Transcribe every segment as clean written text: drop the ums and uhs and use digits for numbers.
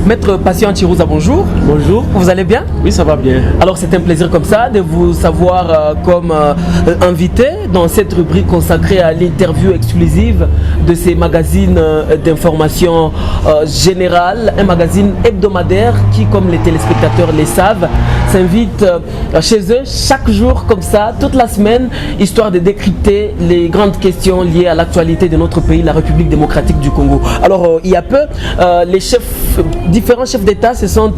Maître Patient Chirouza, bonjour. Bonjour. Vous allez bien? Oui, ça va bien. Alors c'est un plaisir comme ça de vous savoir comme invité dans cette rubrique consacrée à l'interview exclusive de ces magazines d'information générale, un magazine hebdomadaire qui, comme les téléspectateurs le savent, s'invite chez eux chaque jour comme ça, toute la semaine, histoire de décrypter les grandes questions liées à l'actualité de notre pays, la République démocratique du Congo. Alors il y a peu, différents chefs d'État se sont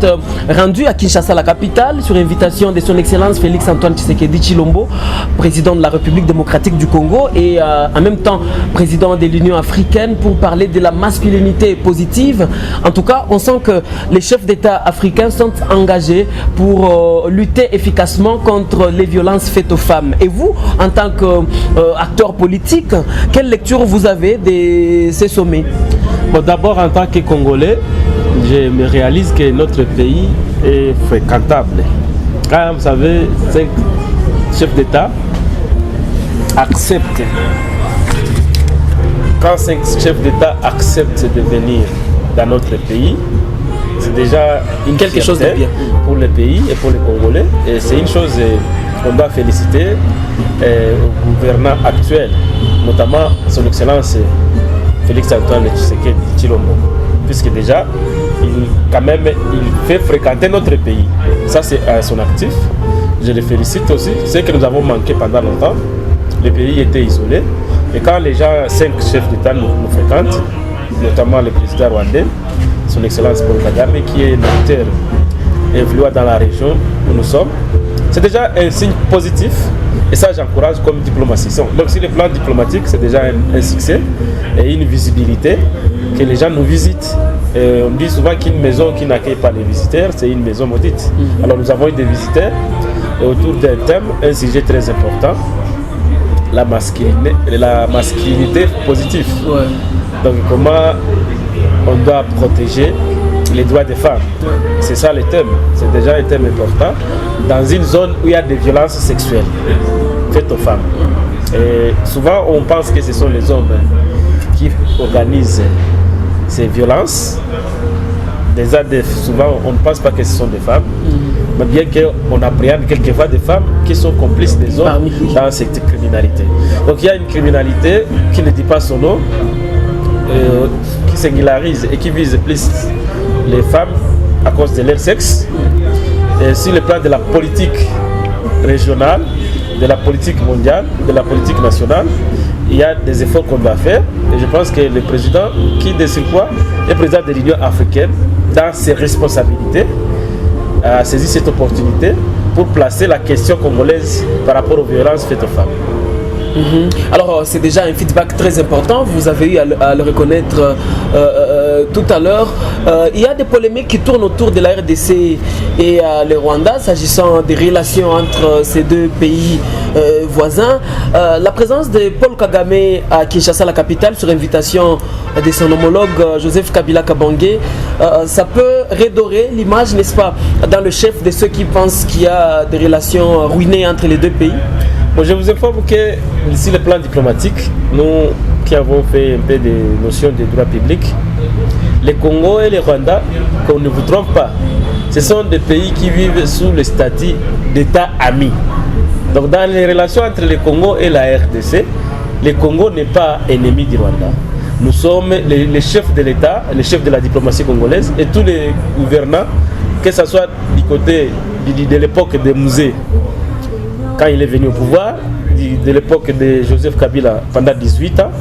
rendus à Kinshasa, la capitale, sur invitation de son Excellence Félix Antoine Tshisekedi Tshilombo, président de la République démocratique du Congo et en même temps président de l'Union africaine, pour parler de la masculinité positive. En tout cas, on sent que les chefs d'État africains sont engagés pour lutter efficacement contre les violences faites aux femmes. Et vous, en tant qu'acteur politique, quelle lecture vous avez de ces sommets? Bon, d'abord, en tant que Congolais, je me réalise que notre pays est fréquentable. Quand vous savez, 5 chefs d'État acceptent. Quand 5 chefs d'État acceptent de venir dans notre pays, c'est déjà quelque chose de bien pour le pays et pour les Congolais. Et c'est une chose qu'on doit féliciter au gouvernement actuel, notamment son Excellence Félix Antoine Tshisekedi Tshilombo, puisque déjà il fait fréquenter notre pays. Ça, c'est son actif. Je le félicite aussi. C'est que nous avons manqué pendant longtemps. Le pays était isolé. Et quand les gens, 5 chefs d'État nous fréquentent, notamment le président rwandais, son Excellence Paul Kagame, qui est un acteur influent dans la région où nous sommes, c'est déjà un signe positif. Et ça, j'encourage comme diplomatie. Donc, sur le plan diplomatique, c'est déjà un succès et une visibilité que les gens nous visitent. Et on dit souvent qu'une maison qui n'accueille pas les visiteurs, c'est une maison maudite. Alors, nous avons eu des visiteurs et autour d'un thème, un sujet très important, la masculinité positive. Ouais. Donc, comment on doit protéger les droits des femmes. C'est ça le thème. C'est déjà un thème important dans une zone où il y a des violences sexuelles faites aux femmes. Et souvent, on pense que ce sont les hommes qui organisent ces violences. Souvent, on ne pense pas que ce sont des femmes, mais bien qu'on appréhende quelquefois des femmes qui sont complices des hommes dans cette criminalité. Donc, il y a une criminalité qui ne dit pas son nom, qui singularise et qui vise plus les femmes à cause de leur sexe. Et sur le plan de la politique régionale, de la politique mondiale, de la politique nationale, il y a des efforts qu'on doit faire. Et je pense que le président, qui de surcroît est président de l'Union africaine, dans ses responsabilités, a saisi cette opportunité pour placer la question congolaise par rapport aux violences faites aux femmes. Alors c'est déjà un feedback très important, vous avez eu à le reconnaître tout à l'heure. Il y a des polémiques qui tournent autour de la RDC et le Rwanda s'agissant des relations entre ces deux pays voisins. La présence de Paul Kagame à Kinshasa, la capitale, sur invitation de son homologue Joseph Kabila Kabange, ça peut redorer l'image, n'est-ce pas, dans le chef de ceux qui pensent qu'il y a des relations ruinées entre les deux pays. Bon, je vous informe que sur le plan diplomatique, nous qui avons fait un peu des notions de droit public, le Congo et le Rwanda, qu'on ne vous trompe pas, ce sont des pays qui vivent sous le statut d'État ami. Donc dans les relations entre le Congo et la RDC, le Congo n'est pas ennemi du Rwanda. Nous sommes les chefs de l'État, les chefs de la diplomatie congolaise et tous les gouvernants, que ce soit du côté de l'époque des musées, quand il est venu au pouvoir, de l'époque de Joseph Kabila pendant 18 ans,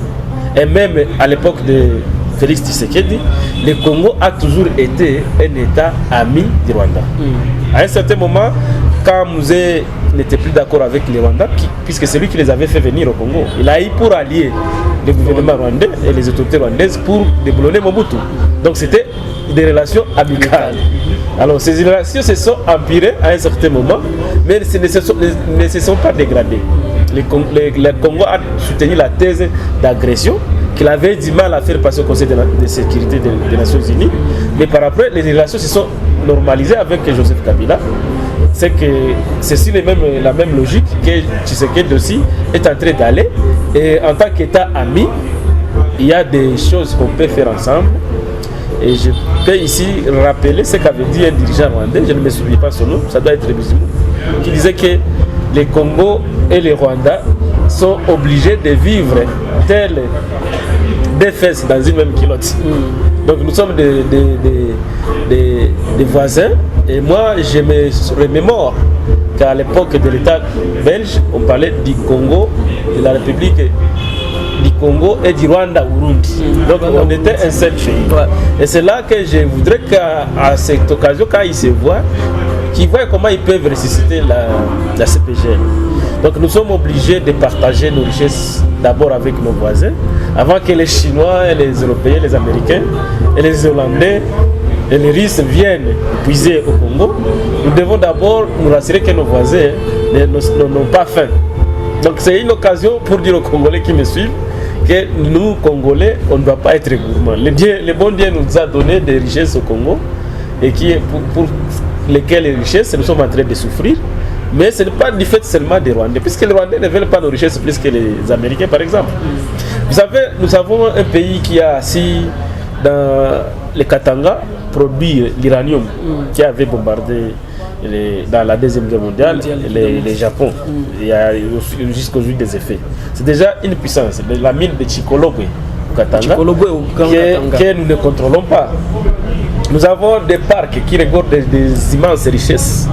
et même à l'époque de Félix Tshisekedi, le Congo a toujours été un État ami du Rwanda. À un certain moment, quand Mouzé n'était plus d'accord avec les Rwandais, puisque c'est lui qui les avait fait venir au Congo, il a eu pour allier le gouvernement rwandais et les autorités rwandaises pour déboulonner Mobutu. Donc c'était des relations amicales. Alors ces relations se sont empirées à un certain moment, mais ne se sont pas dégradées. Le Congo a soutenu la thèse d'agression qu'il avait du mal à faire passer au Conseil de sécurité des Nations Unies. Mais par après, les relations se sont normalisées avec Joseph Kabila. C'est que c'est sur la même logique que Tshisekedi aussi est en train d'aller. Et en tant qu'État ami, il y a des choses qu'on peut faire ensemble. Et je peux ici rappeler ce qu'avait dit un dirigeant rwandais, je ne me souviens pas son nom, ça doit être musulman, qui disait que les Congo et les Rwandais sont obligés de vivre tels des fesses dans une même culotte. Donc nous sommes des voisins, et moi je me remémore qu'à l'époque de l'État belge, on parlait du Congo, de la République du Congo et du Rwanda Burundi. Donc on était un seul pays. Et c'est là que je voudrais qu'à cette occasion, quand ils se voient, qu'ils voient comment ils peuvent ressusciter la CPGL. Donc nous sommes obligés de partager nos richesses d'abord avec nos voisins, avant que les Chinois, et les Européens, les Américains et les Hollandais et les Russes viennent puiser au Congo. Nous devons d'abord nous rassurer que nos voisins n'ont pas faim. Donc c'est une occasion pour dire aux Congolais qui me suivent que nous, Congolais, on ne doit pas être gourmands. Le bon Dieu nous a donné des richesses au Congo et pour lesquelles les richesses, nous sommes en train de souffrir. Mais ce n'est pas du fait seulement des Rwandais, puisque les Rwandais ne veulent pas nos richesses plus que les Américains, par exemple. Vous savez, nous avons un pays qui a assis dans les Katanga produit l'uranium qui avait bombardé dans la Deuxième Guerre mondiale les Japon. Il y a jusqu'au jour des effets. C'est déjà une puissance. La mine de Chikologwe au Katanga, que nous ne contrôlons pas. Nous avons des parcs qui regorgent des immenses richesses.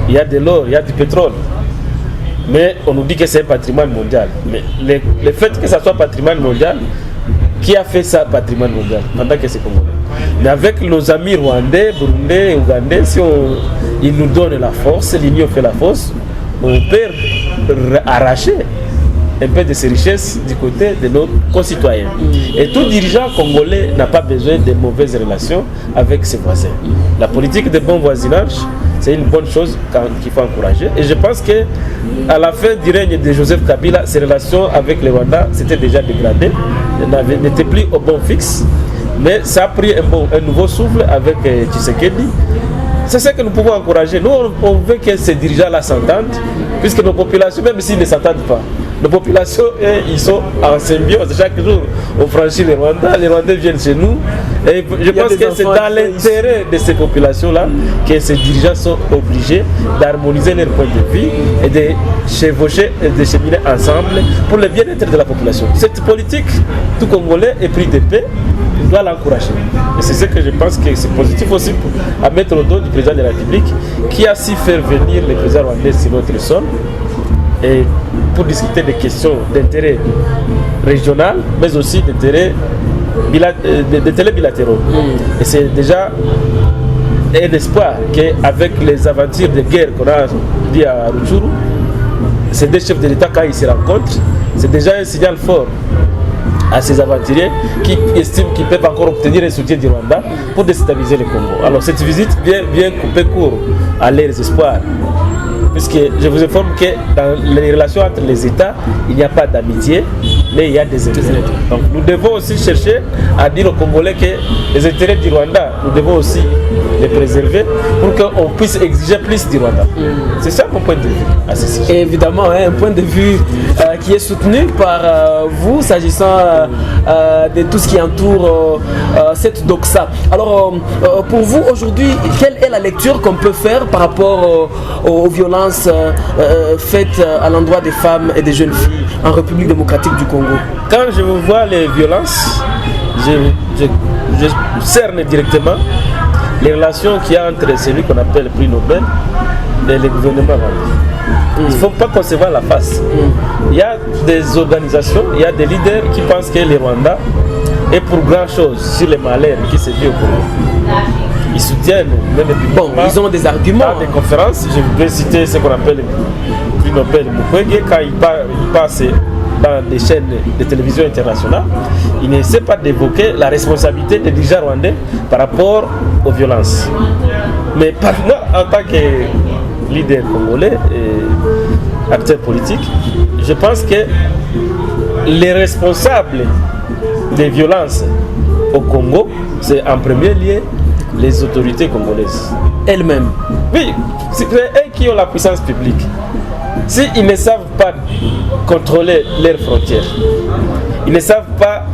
Il y a de l'or, il y a du pétrole. Mais on nous dit que c'est un patrimoine mondial. Mais le fait que ça soit patrimoine mondial, qui a fait ça patrimoine mondial pendant que c'est congolais? Mais avec nos amis rwandais, burundais, ougandais, si ils nous donnent la force, l'union fait la force, on peut arracher un peu de ces richesses du côté de nos concitoyens. Et tout dirigeant congolais n'a pas besoin de mauvaises relations avec ses voisins. La politique de bon voisinage, c'est une bonne chose qu'il faut encourager. Et je pense qu'à la fin du règne de Joseph Kabila, ses relations avec les Rwandais s'étaient déjà dégradées, n'étaient plus au bon fixe. Mais ça a pris un nouveau souffle avec Tshisekedi. C'est ce que nous pouvons encourager. Nous, on veut que ces dirigeants-là s'entendent, puisque nos populations, même s'ils ne s'entendent pas, nos populations, ils sont en symbiose. Chaque jour, on franchit les Rwandais viennent chez nous. Et je pense que c'est dans l'intérêt de ces populations-là que ces dirigeants sont obligés d'harmoniser leur point de vue et de chevaucher et de cheminer ensemble pour le bien-être de la population. Cette politique, tout Congolais est pris de paix, il doit l'encourager. Et c'est ce que je pense que c'est positif aussi à mettre au dos du président de la République qui a su faire venir le président rwandais sur notre sol et pour discuter des questions d'intérêt régional, mais aussi d'intérêt bilatéraux. Et c'est déjà un espoir qu'avec les aventures de guerre qu'on a dit à Rutshuru, ces deux chefs de l'État, quand ils se rencontrent, c'est déjà un signal fort à ces aventuriers qui estiment qu'ils peuvent encore obtenir un soutien du Rwanda pour déstabiliser le Congo. Alors cette visite vient couper court à leurs espoirs. Puisque je vous informe que dans les relations entre les États, il n'y a pas d'amitié, mais il y a des intérêts. Donc nous devons aussi chercher à dire aux Congolais que les intérêts du Rwanda, nous devons aussi les préserver pour qu'on puisse exiger plus du Rwanda. C'est ça mon point de vue à ce sujet. Et évidemment, un point de vue qui est soutenu par vous s'agissant de tout ce qui entoure cette doxa. Alors pour vous aujourd'hui, quelle est la lecture qu'on peut faire par rapport aux violences faites à l'endroit des femmes et des jeunes filles en République démocratique du Congo? Quand je vois les violences, je cerne directement les relations qu'il y a entre celui qu'on appelle le prix Nobel et le gouvernement rwandais. Il ne faut pas concevoir la face. Il y a des organisations, il y a des leaders qui pensent que le Rwanda est pour grand chose sur les malheurs qui se vivent au Congo. Ils soutiennent même ils ont des arguments. Dans des conférences, je vais citer ce qu'on appelle le prix Nobel Mukwege, quand il passe dans des chaînes de télévision internationales, il n'essaie pas d'évoquer la responsabilité des dirigeants rwandais par rapport aux violences. Mais par moi, en tant que leader congolais et acteur politique, je pense que les responsables des violences au Congo, c'est en premier lieu les autorités congolaises elles-mêmes. Oui, c'est eux qui ont la puissance publique. S'ils ne savent pas contrôler leurs frontières, ils ne savent pas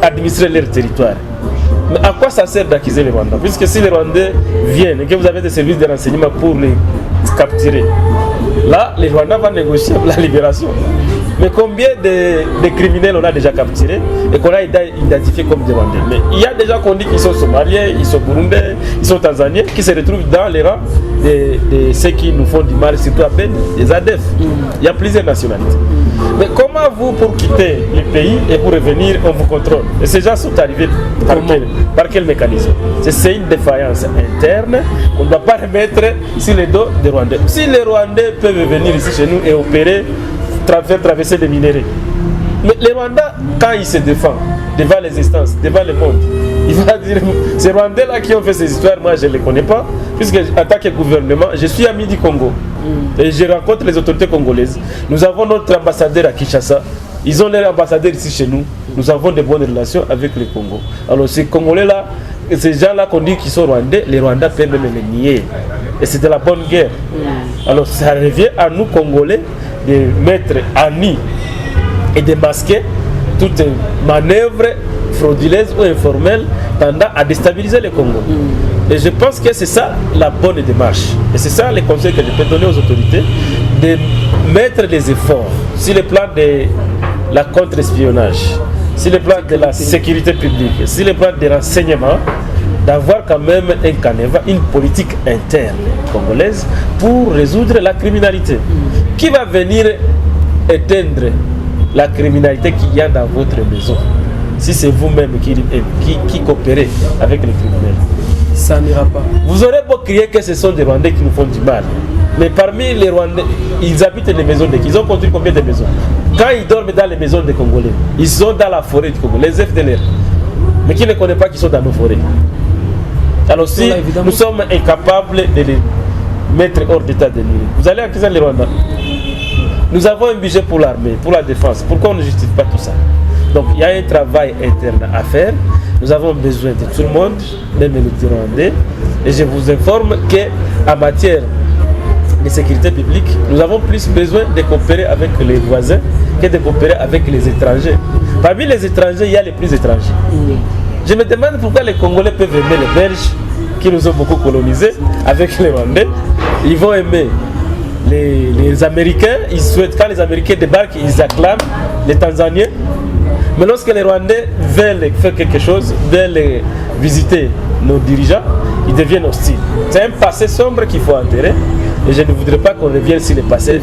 administrer leur territoire, Mais à quoi ça sert d'accuser les Rwandais? Puisque si les Rwandais viennent et que vous avez des services de renseignement pour les capturer, là, les Rwandais vont négocier la libération. Mais combien de criminels on a déjà capturés et qu'on a identifiés comme des Rwandais? Mais il y a déjà qu'on dit qu'ils sont Somaliens, ils sont Burundais, ils sont Tanzaniens, qui se retrouvent dans les rangs de ceux qui nous font du mal, surtout à peine des ADF. Il y a plusieurs nationalités. Mais comment vous, pour quitter le pays et pour revenir, on vous contrôle? Et ces gens sont arrivés par quel mécanisme? C'est une défaillance interne qu'on ne doit pas remettre sur les dos des Rwandais. Si les Rwandais peuvent venir ici chez nous et opérer, faire traverser les minéraux. Mais les Rwandais, quand ils se défendent devant les instances, devant le monde, il va dire, ces Rwandais-là qui ont fait ces histoires, moi je ne les connais pas, puisque en tant que gouvernement, je suis ami du Congo. Et je rencontre les autorités congolaises. Nous avons notre ambassadeur à Kinshasa. Ils ont leur ambassadeur ici chez nous. Nous avons de bonnes relations avec le Congo. Alors ces Congolais-là, ces gens-là qu'on dit qu'ils sont Rwandais, les Rwandais peuvent même les nier. Et c'est de la bonne guerre. Alors ça revient à nous Congolais de mettre à nu et de masquer toute manœuvre frauduleuse ou informelle tendant à déstabiliser le Congo. Et je pense que c'est ça la bonne démarche. Et c'est ça le conseil que je peux donner aux autorités, de mettre des efforts sur le plan de la contre-espionnage, sur le plan de la sécurité publique, sur le plan des renseignements, d'avoir quand même un canevas, une politique interne congolaise pour résoudre la criminalité. Qui va venir éteindre la criminalité qu'il y a dans votre maison si c'est vous-même qui coopérez avec les criminels? Ça n'ira pas. Vous aurez beau crier que ce sont des Rwandais qui nous font du mal, mais parmi les Rwandais, ils habitent les maisons de qui? Ils ont construit combien de maisons? Quand ils dorment dans les maisons des Congolais, ils sont dans la forêt du Congo, les FDLR, mais qui ne connaissent pas qu'ils sont dans nos forêts. Alors si nous sommes incapables de les mettre hors d'état de nuire, vous allez accuser les Rwandais. Nous avons un budget pour l'armée, pour la défense. Pourquoi on ne justifie pas tout ça? Donc il y a un travail interne à faire. Nous avons besoin de tout le monde, même les Rwandais. Et je vous informe qu'en matière de sécurité publique, nous avons plus besoin de coopérer avec les voisins que de coopérer avec les étrangers. Parmi les étrangers, il y a les plus étrangers. Je me demande pourquoi les Congolais peuvent aimer les Belges, qui nous ont beaucoup colonisés, avec les Rwandais. Ils vont aimer les Américains. Ils souhaitent, quand les Américains débarquent, ils acclament les Tanzaniens. Mais lorsque les Rwandais veulent faire quelque chose, veulent visiter nos dirigeants, ils deviennent hostiles. C'est un passé sombre qu'il faut enterrer. Et je ne voudrais pas qu'on revienne sur le passé.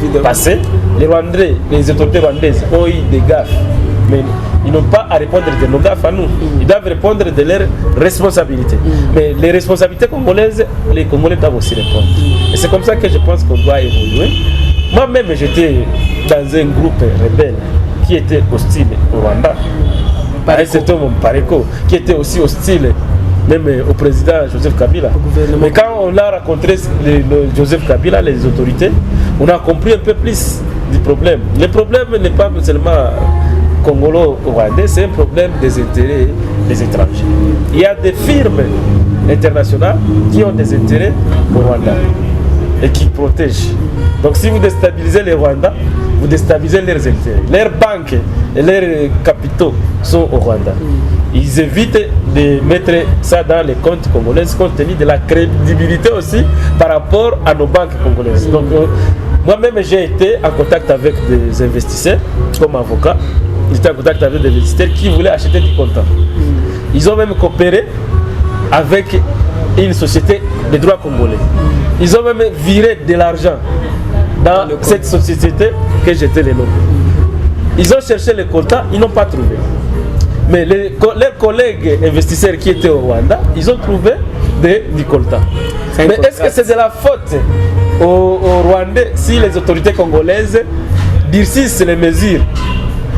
Les Rwandais, les autorités rwandaises ont eu des gaffes. Mais ils n'ont pas à répondre de nos gaffes à nous. Ils doivent répondre de leurs responsabilités. Mais les responsabilités congolaises, les Congolais doivent aussi répondre. Et c'est comme ça que je pense qu'on doit évoluer. Moi-même, j'étais dans un groupe rebelle qui était hostile au Rwanda. Un certain moment, Pareko, qui était aussi hostile même au président Joseph Kabila. Mais quand on a rencontré Joseph Kabila, les autorités, on a compris un peu plus du problème. Le problème n'est pas seulement congolo-rwandais, c'est un problème des intérêts des étrangers. Il y a des firmes internationales qui ont des intérêts au Rwanda et qui protègent. Donc si vous déstabilisez les Rwandais, vous déstabilisez leurs intérêts. Leurs banques et leurs capitaux sont au Rwanda. Ils évitent de mettre ça dans les comptes congolais compte tenu de la crédibilité aussi par rapport à nos banques congolaises. Donc moi-même j'ai été en contact avec des investisseurs comme avocat. J'étais en contact avec des investisseurs qui voulaient acheter du comptant. Ils ont même coopéré avec une société de droit congolais. Ils ont même viré de l'argent dans cette société que j'étais les noms. Ils ont cherché les comptants, ils n'ont pas trouvé. Mais leurs collègues investisseurs qui étaient au Rwanda, ils ont trouvé du coltan. Mais est-ce que c'est de la faute aux Rwandais si les autorités congolaises durcissent les mesures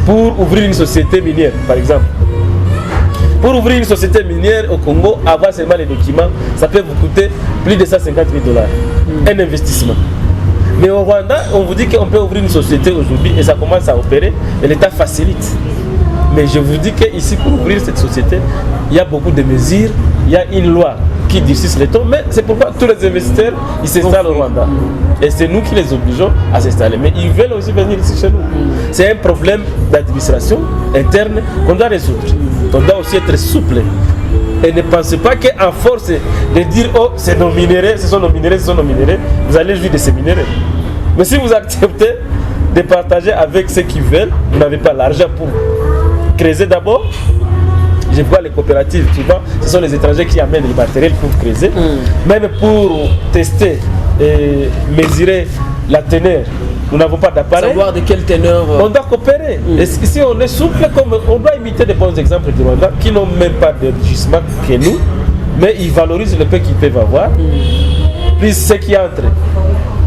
pour ouvrir une société minière, par exemple? Pour ouvrir une société minière au Congo, avoir seulement les documents, ça peut vous coûter plus de 150 000 $. Un investissement. Mais au Rwanda, on vous dit qu'on peut ouvrir une société aujourd'hui et ça commence à opérer et l'État facilite. Mais je vous dis qu'ici, pour ouvrir cette société, il y a beaucoup de mesures, il y a une loi qui durcisse les taux, mais c'est pourquoi tous les investisseurs, ils s'installent au Rwanda. Et c'est nous qui les obligeons à s'installer. Mais ils veulent aussi venir ici chez nous. C'est un problème d'administration interne qu'on doit résoudre. On doit aussi être souple Et ne pensez pas qu'à force de dire oh c'est nos minéraux, ce sont nos minéraux, ce sont nos minéraux, vous allez jouir de ces minéraux. Mais si vous acceptez de partager avec ceux qui veulent, vous n'avez pas l'argent pour creuser d'abord. Je vois les coopératives, souvent, ce sont les étrangers qui amènent les matériels pour creuser. Même pour tester et mesurer la teneur, nous n'avons pas d'appareil. Savoir de quelle teneur. On doit coopérer. Et si on est souple, comme on doit imiter des bons exemples du Rwanda qui n'ont même pas de gisement que nous, mais ils valorisent le peu qu'ils peuvent avoir, plus ceux qui entrent.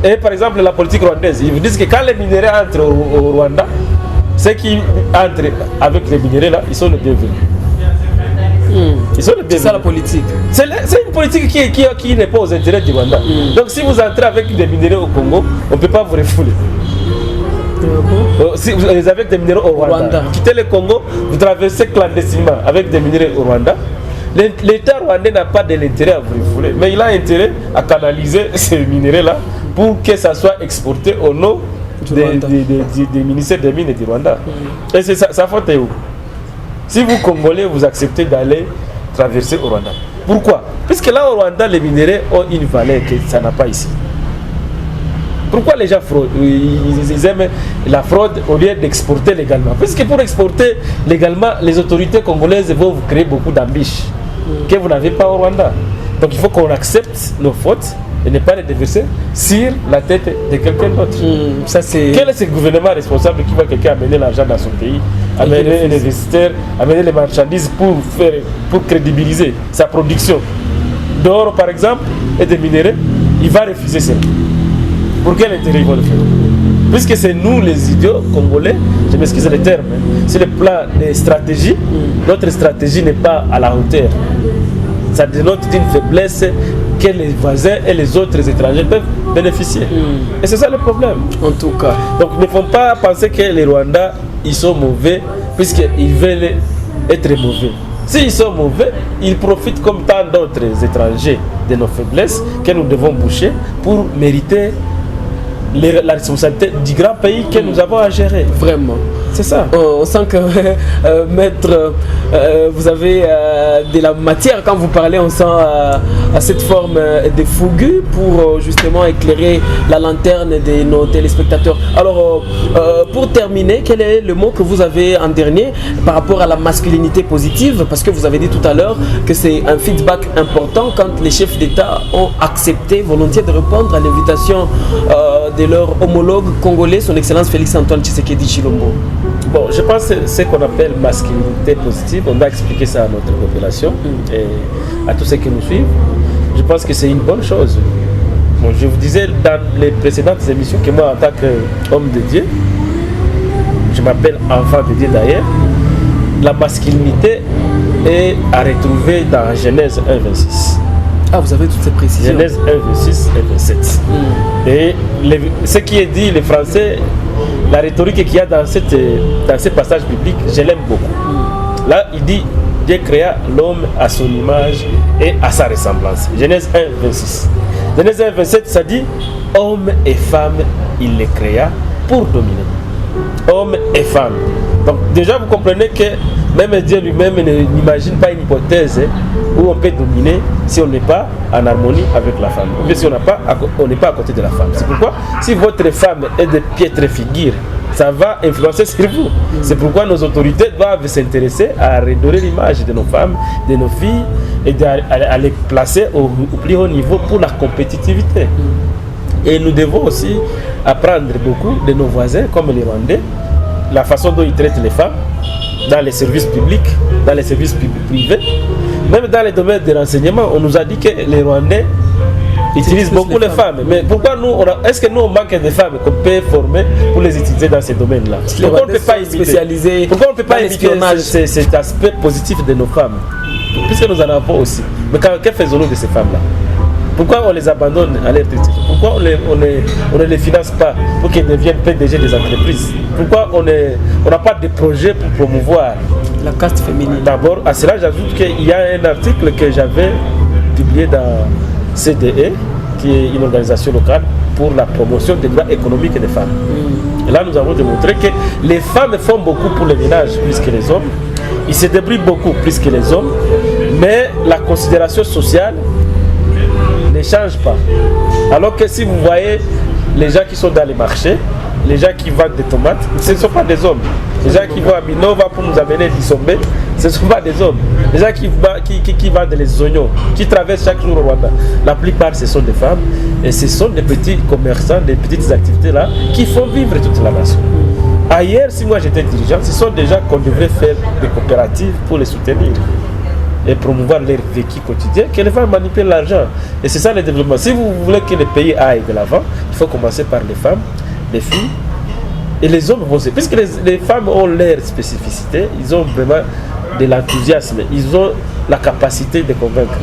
Et par exemple, la politique rwandaise, ils vous disent que quand les minéraux entrent au Rwanda, ceux qui entrent avec les minéraux là, ils sont les bienvenus. C'est ça la politique. C'est une politique qui n'est pas aux intérêts du Rwanda. Donc si vous entrez avec des minéraux au Congo, on ne peut pas vous refouler. Si vous avez avec des minéraux au Rwanda, vous quittez le Congo, vous traversez clandestinement avec des minéraux au Rwanda. L'État rwandais n'a pas de l'intérêt à vous refouler, mais il a intérêt à canaliser ces minéraux-là pour que ça soit exporté au nom des ministères des mines du Rwanda. Et c'est ça faute est où? Si vous, Congolais, vous acceptez d'aller traverser au Rwanda. Pourquoi? Puisque là, au Rwanda, les minéraux ont une valeur que ça n'a pas ici. Pourquoi les gens fraudent? Ils aiment la fraude au lieu d'exporter légalement. Puisque pour exporter légalement, les autorités congolaises vont vous créer beaucoup d'ambitions que vous n'avez pas au Rwanda. Donc il faut qu'on accepte nos fautes et ne pas les déverser sur la tête de quelqu'un d'autre. Quel est ce gouvernement responsable qui voit quelqu'un amener l'argent dans son pays, amener les investisseurs, amener les marchandises pour crédibiliser sa production d'or par exemple et de minéraux, il va refuser ça. Pour quel intérêt ils vont le faire? Puisque c'est nous les idiots congolais, je m'excuse le terme, sur le plan des stratégies, notre stratégie n'est pas à la hauteur. Ça dénote d'une faiblesse que les voisins et les autres étrangers peuvent bénéficier. Et c'est ça le problème. En tout cas. Donc ne faut pas penser que les Rwandais, ils sont mauvais puisqu'ils veulent être mauvais. S'ils sont mauvais, ils profitent comme tant d'autres étrangers de nos faiblesses que nous devons boucher pour mériter la responsabilité du grand pays que nous avons à gérer. Vraiment. C'est ça. On sent que, maître, vous avez de la matière quand vous parlez, on sent cette forme de fougue pour justement éclairer la lanterne de nos téléspectateurs. Alors, pour terminer, quel est le mot que vous avez en dernier par rapport à la masculinité positive? Parce que vous avez dit tout à l'heure que c'est un feedback important quand les chefs d'État ont accepté volontiers de répondre à l'invitation de leur homologue congolais, son Excellence Félix-Antoine Tshisekedi Tshilombo. Bon, je pense que ce qu'on appelle masculinité positive, on doit expliquer ça à notre population et à tous ceux qui nous suivent. Je pense que c'est une bonne chose. Bon, je vous disais dans les précédentes émissions que moi, en tant qu'homme de Dieu, je m'appelle enfant de Dieu d'ailleurs, la masculinité est à retrouver dans Genèse 1,26. Ah, vous avez toutes ces précisions. Genèse 1,26 et 27. Et ce qui est dit, les Français, la rhétorique qu'il y a dans ce passage biblique, je l'aime beaucoup. Là, il dit Dieu créa l'homme à son image et à sa ressemblance. Genèse 1,26. Genèse 1,27, ça dit homme et femme, il les créa pour dominer. Homme et femme. Donc, déjà, vous comprenez que même Dieu lui-même n'imagine pas une hypothèse où on peut dominer si on n'est pas en harmonie avec la femme. Ou bien si on n'est pas à côté de la femme. C'est pourquoi, si votre femme est de piètre figure, ça va influencer sur vous. C'est pourquoi nos autorités doivent s'intéresser à redorer l'image de nos femmes, de nos filles, et à les placer au plus haut niveau pour la compétitivité. Et nous devons aussi apprendre beaucoup de nos voisins, comme les Rwandais, la façon dont ils traitent les femmes, dans les services publics, dans les services privés, même dans les domaines de renseignement. On nous a dit que les Rwandais utilisent beaucoup les femmes. Mais pourquoi nous, est-ce que nous on manque de femmes qu'on peut former pour les utiliser dans ces domaines-là? Pourquoi on ne peut pas imiter, pourquoi on peut pas imiter cet aspect positif de nos femmes? Puisque nous en avons aussi. Mais que faisons-nous de ces femmes-là? Pourquoi on les abandonne à leur tristesse? Pourquoi on ne les finance pas pour qu'ils deviennent PDG des entreprises? Pourquoi on n'a pas de projet pour promouvoir la caste féminine? D'abord, à cela, j'ajoute qu'il y a un article que j'avais publié dans CDE, qui est une organisation locale pour la promotion des droits économiques des femmes. Et là, nous avons démontré que les femmes font beaucoup pour le ménage plus que les hommes. Ils se débrouillent beaucoup plus que les hommes, Mais la considération sociale ne change pas. Alors que si vous voyez les gens qui sont dans les marchés, les gens qui vendent des tomates, ce ne sont pas des hommes. Les gens qui vont à Minova pour nous amener du sommet, ce ne sont pas des hommes. Les gens qui vendent les oignons, qui traversent chaque jour au Rwanda, la plupart ce sont des femmes. Et ce sont des petits commerçants, des petites activités là, qui font vivre toute la nation. Ailleurs, si moi j'étais dirigeant, ce sont des gens qu'on devrait faire des coopératives pour les soutenir et promouvoir leur vécu quotidien, que les femmes manipulent l'argent. Et c'est ça le développement. Si vous voulez que le pays aille de l'avant, il faut commencer par les femmes, les filles, et les hommes vont se... Puisque les femmes ont leur spécificité, ils ont vraiment de l'enthousiasme, ils ont la capacité de convaincre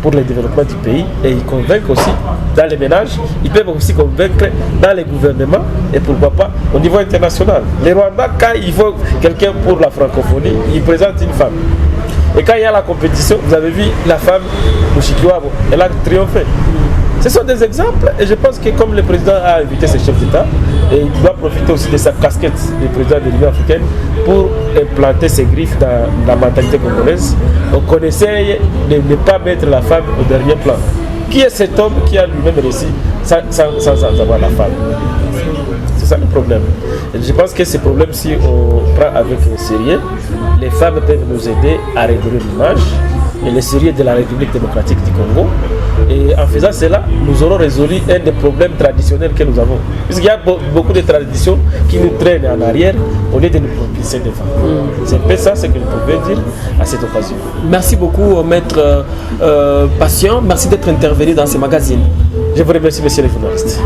pour le développement du pays, et ils convainquent aussi dans les ménages, ils peuvent aussi convaincre dans les gouvernements, et pourquoi pas au niveau international. Les Rwandais, quand ils font quelqu'un pour la francophonie, ils présentent une femme. Et quand il y a la compétition, vous avez vu la femme Mushikiwabo, elle a triomphé. Ce sont des exemples, et je pense que comme le président a invité ses chefs d'État, et il doit profiter aussi de sa casquette de président de l'Union africaine pour implanter ses griffes dans la mentalité congolaise. Donc on essaye de ne pas mettre la femme au dernier plan. Qui est cet homme qui a lui-même réussi sans avoir la femme? C'est ça le problème. Et je pense que ce problème, si on prend avec le sérieux, les femmes peuvent nous aider à réduire l'image et le sérieux de la République démocratique du Congo. Et en faisant cela, nous aurons résolu un des problèmes traditionnels que nous avons. Puisqu'il y a beaucoup de traditions qui nous traînent en arrière au lieu de nous propulser devant. C'est un peu ça ce que je pouvais dire à cette occasion. Merci beaucoup, Maître Patient. Merci d'être intervenu dans ce magazine. Je vous remercie, messieurs les journalistes.